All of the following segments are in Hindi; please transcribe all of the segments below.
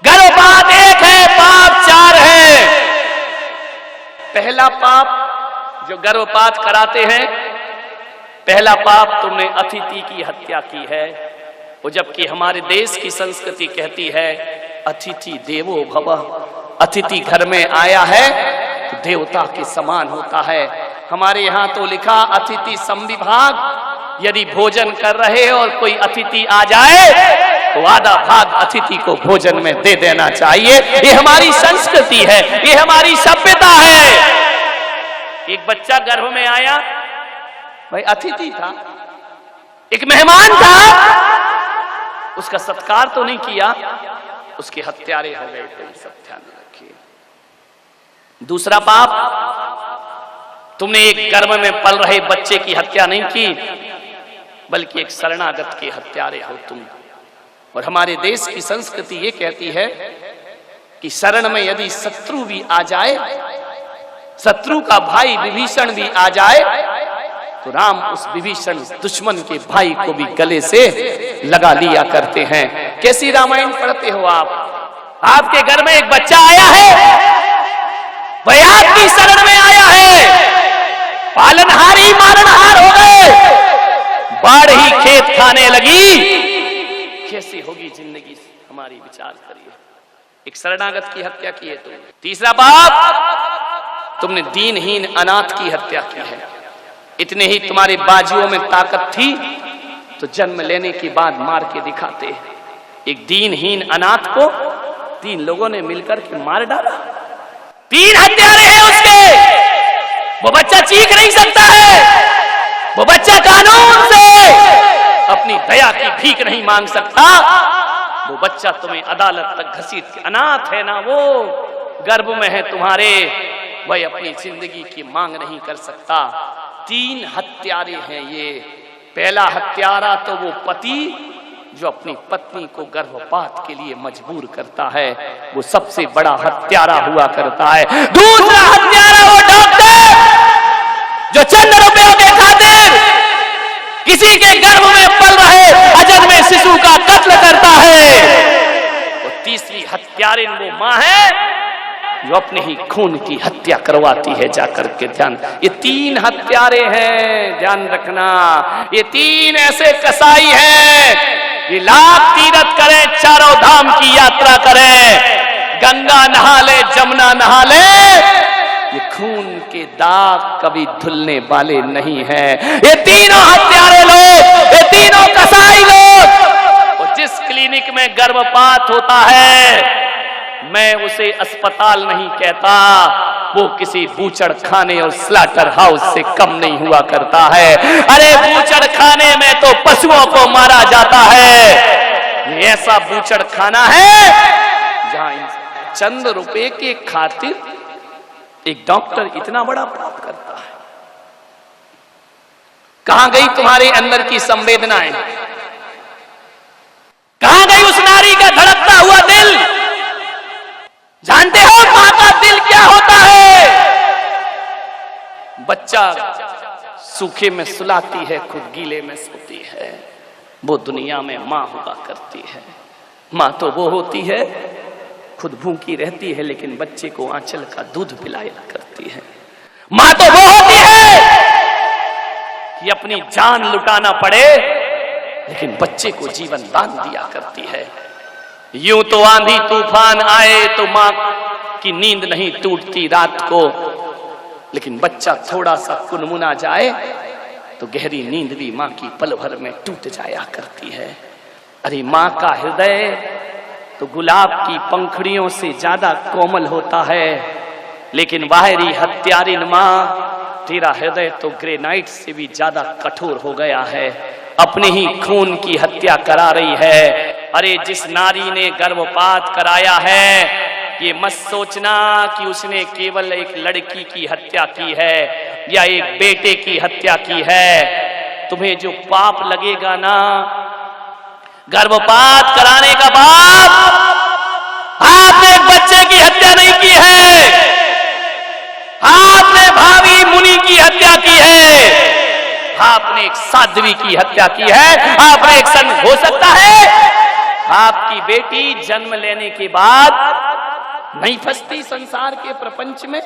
गर्भपात एक है, पाप चार है। पहला पाप जो गर्भपात कराते हैं, पहला पाप तुमने अतिथि की हत्या की है। वो जबकि हमारे देश की संस्कृति कहती है अतिथि देवो भव, अतिथि घर में आया है तो देवता के समान होता है। हमारे यहाँ तो लिखा अतिथि संविभाग, यदि भोजन कर रहे और कोई अतिथि आ जाए तो आधा भाग अतिथि को भोजन में दे देना चाहिए। ये हमारी संस्कृति है, ये हमारी सभ्यता है। एक बच्चा गर्भ में आया, भाई अतिथि था, एक मेहमान था, उसका सत्कार तो नहीं किया, उसके हत्यारे हो गए। तो सब ध्यान रखिए। दूसरा पाप, तुमने एक गर्भ में पल रहे बच्चे की हत्या नहीं की, बल्कि एक शरणागत के हत्यारे हो तुम। और हमारे देश की संस्कृति ये कहती है कि शरण में यदि शत्रु भी आ जाए, शत्रु का भाई विभीषण भी आ जाए, तो राम उस विभीषण दुश्मन के भाई को भी गले से लगा लिया करते हैं। कैसी रामायण पढ़ते हो आप? आपके घर में एक बच्चा आया है, वह आपकी शरण में आया है, पालनहारी मारनहार हो गए, बाढ़ ही खेत खाने लगी, कैसी होगी जिंदगी हमारी? विचार करिए। एक शरणागत की हत्या की है तुमने। तीसरा पाप, तुमने दीनहीन अनाथ की हत्या की है। इतने ही तुम्हारे बाजुओं में ताकत थी तो जन्म लेने के बाद मार के दिखाते। एक दीनहीन अनाथ को 3 लोगों ने मिलकर के मार डाला। 3 हत्यारे हैं उसके। वो बच्चा चीख नहीं सकता है, वो बच्चा कानून से अपनी दया की भीख नहीं मांग सकता। वो बच्चा तुम्हें अदालत तक घसीट के, अनाथ है ना वो, गर्भ में है तुम्हारे, वह अपनी जिंदगी की मांग नहीं कर सकता। 3 हत्यारे हैं ये। पहला हत्यारा तो वो पति जो अपनी पत्नी को गर्भपात के लिए मजबूर करता है, वो सबसे बड़ा हत्यारा हुआ करता है। दूसरा हत्यारा वो डॉक्टर जो चंद रुपयों के खातिर किसी के गर्भ में पल रहे अजन्मे शिशु का कत्ल करता है। और तीसरी हत्यारिन वो मां है जो अपने ही खून की हत्या करवाती है जाकर के। ध्यान, ये 3 हत्यारे हैं, ध्यान रखना। ये 3 ऐसे कसाई हैं, ये लाख तीरथ करें, चारों धाम की यात्रा करें, गंगा नहा ले, जमुना नहा ले, ये खून के दाग कभी धुलने वाले नहीं हैं। ये तीनों हत्यारे लोग, ये तीनों कसाई लोग। और जिस क्लिनिक में गर्भपात होता है, मैं उसे अस्पताल नहीं कहता, वो किसी बूचड़ खाने और स्लॉटर हाउस से कम नहीं हुआ करता है। अरे बूचड़ खाने में तो पशुओं को मारा जाता है। ये ऐसा बूचड़ खाना है जहां चंद रुपए के खातिर एक डॉक्टर इतना बड़ा पाप करता है। कहां गई तुम्हारे अंदर की संवेदनाएं? कहां गई उस नारी का धड़कता हुआ दिल? जानते हो मां का दिल क्या होता है? बच्चा सूखे में सुलाती है, खुद गीले में सोती है। वो दुनिया में मां हुआ करती है। मां तो वो होती है खुद भूखी रहती है लेकिन बच्चे को आंचल का दूध पिलाया करती है। मां तो वो होती है कि अपनी जान लुटाना पड़े लेकिन बच्चे को जीवन दान दिया करती है। यूं तो आंधी तूफान आए तो मां की नींद नहीं टूटती रात को, लेकिन बच्चा थोड़ा सा कुनमुना जाए तो गहरी नींद भी मां की पल भर में टूट जाया करती है। अरे मां का हृदय तो गुलाब की पंखुड़ियों से ज्यादा कोमल होता है, लेकिन बाहरी हत्यारिन मां, तेरा हृदय तो ग्रेनाइट से भी ज्यादा कठोर हो गया है, अपने ही खून की हत्या करा रही है। अरे जिस नारी ने गर्भपात कराया है, ये मत सोचना कि उसने केवल एक लड़की की हत्या की है या एक बेटे की हत्या की है। तुम्हें जो पाप लगेगा ना गर्भपात कराने का पाप, आपने एक बच्चे की हत्या नहीं की है, आपने भावी मुनि की हत्या की है, आपने एक साध्वी की हत्या की है, आपने एक सन हो सकता है आपकी बेटी जन्म लेने के बाद नहीं फंसती संसार के प्रपंच में,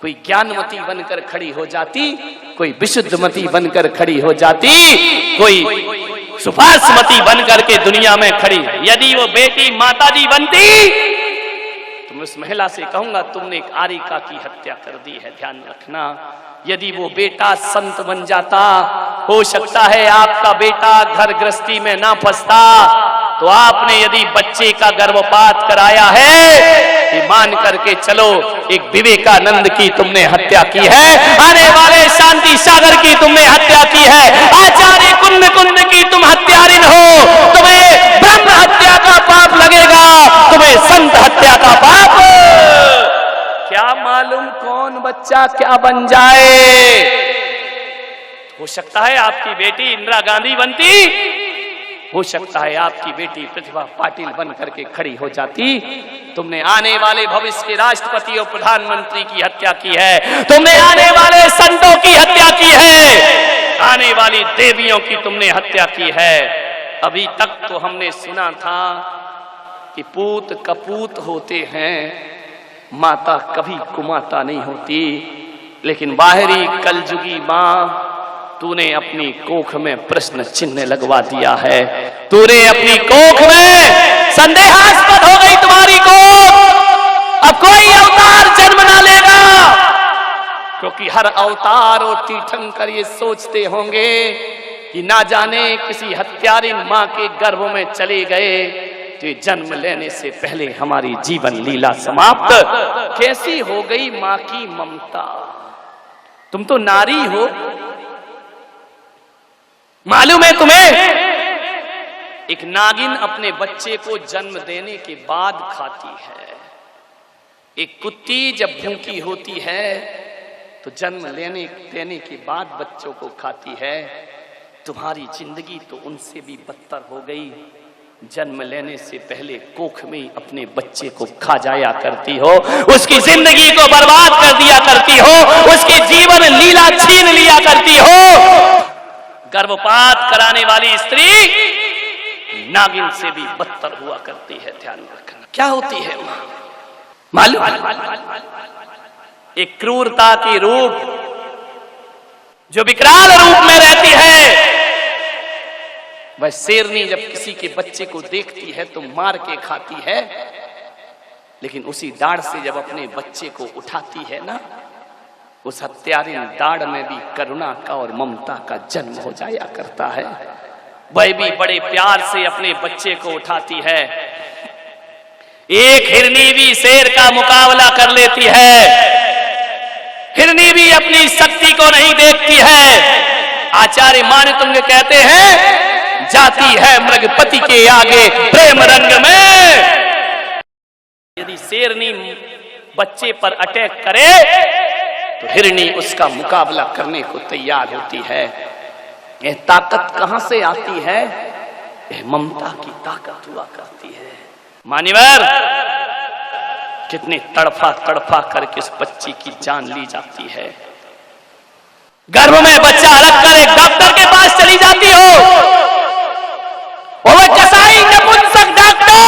कोई ज्ञानवती बनकर खड़ी हो जाती, कोई विशुद्धमती बनकर खड़ी हो जाती, कोई सुभाषमती बनकर के दुनिया में खड़ी। यदि वो बेटी माताजी बनती तो मैं उस महिला से कहूंगा तुमने एक आरिका की हत्या कर दी है, ध्यान रखना। यदि वो बेटा संत बन जाता, हो सकता है आपका बेटा घर गृहस्थी में ना फंसता, तो आपने यदि बच्चे का गर्भपात कराया है, ये मान करके चलो एक विवेकानंद की तुमने हत्या की है, आने वाले शांति सागर की तुमने हत्या की है, आचार्य कुंद कुंद की तुम हत्यारिन हो, तुम्हें ब्रह्म हत्या का पाप लगेगा, तुम्हें संत हत्या का पाप। क्या मालूम कौन बच्चा क्या बन जाए। हो सकता है आपकी बेटी इंदिरा गांधी बनती, हो सकता है आपकी बेटी प्रतिभा पाटिल बन करके खड़ी हो जाती। तुमने आने वाले भविष्य के राष्ट्रपति और प्रधानमंत्री की हत्या की है, तुमने आने वाले संतों की हत्या की है, आने वाली देवियों की तुमने हत्या की है। अभी तक तो हमने सुना था कि पूत कपूत होते हैं, माता कभी कुमाता नहीं होती, लेकिन बाहरी कलजुगी मां तूने अपनी कोख में प्रश्न चिन्ह लगवा दिया है, तूने अपनी कोख में संदेहास्पद हो गई तुम्हारी कोख। अब कोई अवतार जन्म ना लेगा, क्योंकि हर अवतार और तीर्थंकर ये सोचते होंगे कि ना जाने किसी हत्यारिन मां के गर्भ में चले गए तो जन्म लेने से पहले हमारी जीवन लीला समाप्त। कैसी हो गई मां की ममता। तुम तो नारी हो, मालूम है तुम्हें, एक नागिन अपने बच्चे को जन्म देने के बाद खाती है, एक कुत्ती जब भूखी होती है तो जन्म देने के बाद बच्चों को खाती है। तुम्हारी जिंदगी तो उनसे भी बदतर हो गई, जन्म लेने से पहले कोख में अपने बच्चे को खा जाया करती हो, उसकी जिंदगी को बर्बाद कर दिया करती हो, उसकी जीवन लीला छीन लिया करती हो। गर्भपात कराने वाली स्त्री नागिन से भी बदतर हुआ करती है, ध्यान रखना। क्या होती है मां मालूम? एक क्रूरता की रूप जो विकराल रूप में रहती है। वह शेरनी जब किसी के बच्चे को देखती है तो मार के खाती है, लेकिन उसी दाढ़ से जब अपने बच्चे को उठाती है ना, उस हत्यारिन दाढ़ में भी करुणा का और ममता का जन्म हो जाया करता है। वह भी बड़े प्यार से अपने बच्चे को उठाती है। एक हिरनी भी शेर का मुकाबला कर लेती है, हिरनी भी अपनी शक्ति को नहीं देखती है। आचार्य मानतुंग कहते हैं, जाती है मृगपति के आगे प्रेम रंग में। यदि शेरनी बच्चे पर अटैक करे तो हिरनी उसका मुकाबला करने को तैयार होती है। यह ताकत कहां से आती है? यह ममता की ताकत हुआ करती है। मान्यवर, कितने तड़फा तड़फा करके उस बच्ची की जान ली जाती है। गर्भ में बच्चा रखकर एक डॉक्टर के पास चली जाती हो, और वह कसाई नपुंसक डॉक्टर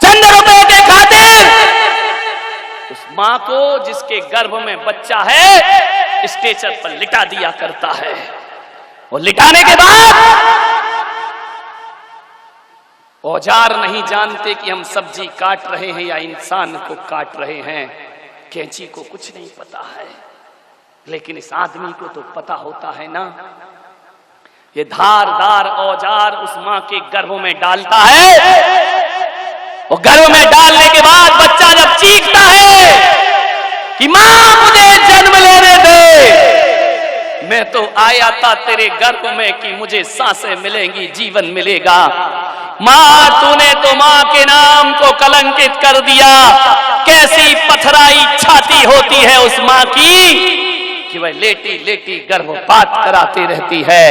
चंद रुपए के खातिर उस मां को जिसके गर्भ में बच्चा है स्ट्रेचर पर लिटा दिया करता है। और लिटाने के बाद औजार नहीं जानते कि हम सब्जी काट रहे हैं या इंसान को काट रहे हैं। कैंची को कुछ नहीं पता है, लेकिन इस आदमी को तो पता होता है ना। ये धारदार औजार उस मां के गर्भ में डालता है, और गर्भ में डालने के बाद बच्चा जब चीखता है कि मां मुझे जन्म लेने दे, मैं तो आया था तेरे गर्भ में कि मुझे सांसें मिलेंगी, जीवन मिलेगा। मां, तूने तो मां के नाम को कलंकित कर दिया। कैसी पथराई छाती होती है उस मां की कि वह लेटी लेटी गर्भपात कराती रहती है।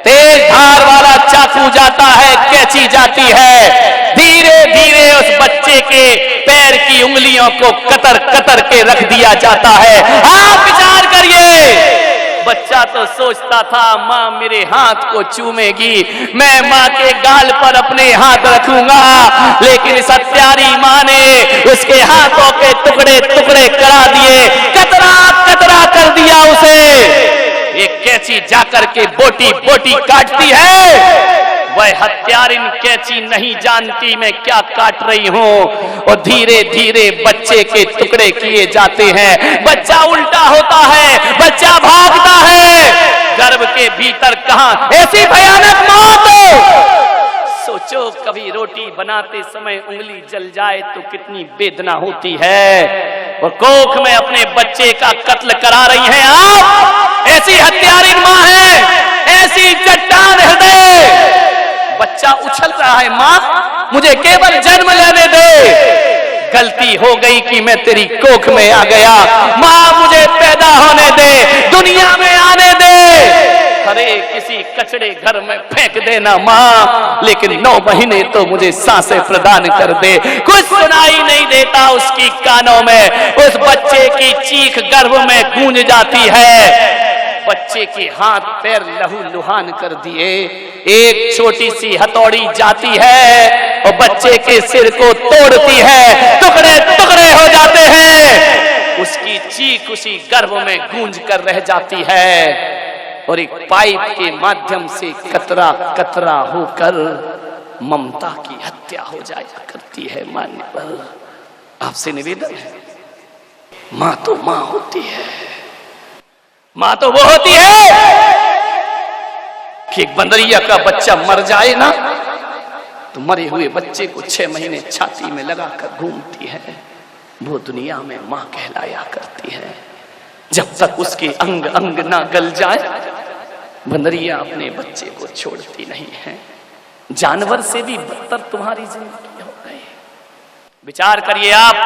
तेज धार वाला चाकू जाता है, कैंची जाती है, धीरे धीरे उस बच्चे के पैर की उंगलियों को कतर कतर के रख दिया जाता है। आप विचार करिए, बच्चा तो सोचता था माँ मेरे हाथ को चूमेगी, मैं माँ के गाल पर अपने हाथ रखूंगा, लेकिन इस हत्यारी माँ ने उसके हाथों के टुकड़े टुकड़े करा दिए, कतरा कतरा कर दिया उसे। एक कैंची जाकर के बोटी बोटी काटती है, वह हत्यारिन कैंची नहीं जानती मैं क्या काट रही हूं, और धीरे धीरे बच्चे के टुकड़े किए जाते हैं। बच्चा उल्टा होता है, बच्चा भागता है, गर्भ के भीतर कहां ऐसी भयानक मौत। सोचो कभी रोटी बनाते समय उंगली जल जाए तो कितनी वेदना होती है। वो कोख में अपने बच्चे का कत्ल करा रही हैं आप, ऐसी हत्यारिन मां है, ऐसी चट्टान हृदय। बच्चा उछल रहा है, मां मुझे केवल जन्म लेने दे, गलती हो गई कि मैं तेरी कोख में आ गया, मां मुझे पैदा होने दे, दुनिया में आने दे, अरे किसी कचड़े घर में फेंक देना मां, लेकिन 9 महीने तो मुझे सांसें प्रदान कर दे। कुछ सुनाई नहीं देता उसकी कानों में, उस बच्चे की चीख गर्भ में गूंज जाती है। बच्चे के हाथ पैर लहू लुहान कर दिए, एक छोटी सी हथौड़ी जाती है और बच्चे के सिर को तोड़ती है, टुकड़े टुकड़े हो जाते हैं, उसकी चीख उसी गर्भ में गूंज कर रह जाती है, और एक पाइप के माध्यम से कतरा कतरा होकर ममता की हत्या हो जाया करती है। मान्यवर आपसे निवेदन है, मां तो मां होती है, मां तो वो होती है कि एक बंदरिया का बच्चा मर जाए ना तो मरे हुए बच्चे को 6 महीने छाती में लगाकर घूमती है, वो दुनिया में मां कहलाया करती है। जब तक उसके अंग अंग ना गल जाए बंदरिया अपने बच्चे को छोड़ती नहीं है। जानवर से भी बदतर तुम्हारी जिंदगी हो गई। विचार करिए आप,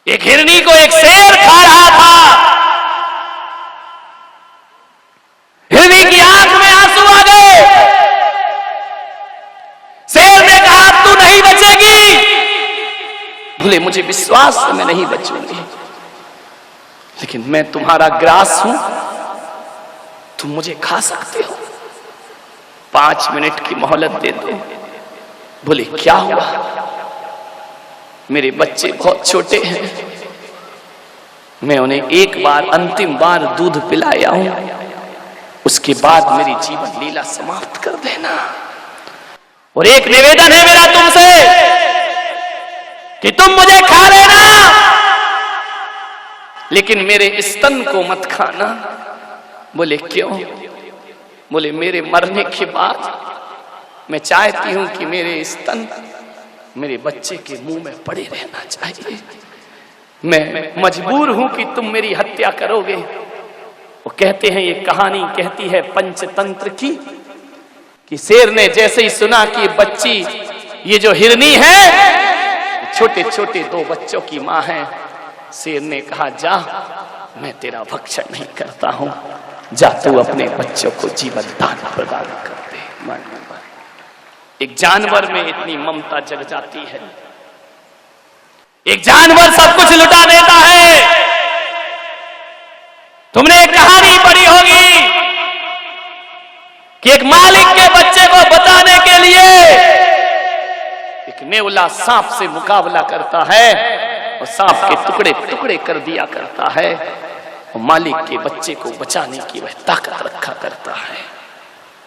एक हिरनी को एक शेर खा रहा था, हिरनी की आंख में आंसू आ गए, शेर ने कहा तू नहीं बचेगी, बोले मुझे विश्वास है मैं नहीं बचूंगी, लेकिन मैं तुम्हारा ग्रास हूं, तुम मुझे खा सकते हो, 5 मिनट की मोहलत दे दो। बोले क्या हुआ, मेरे बच्चे बहुत छोटे हैं, मैं उन्हें एक बार अंतिम बार दूध पिलाया हूं, उसके बाद मेरी जीवन लीला समाप्त कर देना। और एक निवेदन है मेरा तुमसे कि तुम मुझे खा लेना, लेकिन मेरे स्तन को मत खाना। बोले क्यों? बोले मेरे मरने के बाद मैं चाहती हूं कि मेरे स्तन मेरे बच्चे के मुंह में पड़े रहना चाहिए, मैं मजबूर हूं कि तुम मेरी हत्या करोगे। वो कहते हैं, ये कहानी कहती है पंचतंत्र की, कि शेर ने जैसे ही सुना कि बच्ची ये जो हिरनी है छोटे छोटे 2 बच्चों की मां है, शेर ने कहा जा मैं तेरा भक्षण नहीं करता हूं, जा तू अपने बच्चों को जीवन दान प्रदान कर दे। एक जानवर में इतनी ममता जग जाती है, एक जानवर सब कुछ लुटा देता है। तुमने एक कहानी पढ़ी होगी कि एक मालिक के बच्चे को बचाने के लिए एक नेवला सांप से मुकाबला करता है और सांप के टुकड़े टुकड़े कर दिया करता है, और मालिक के बच्चे को बचाने की वह ताकत रखा करता है।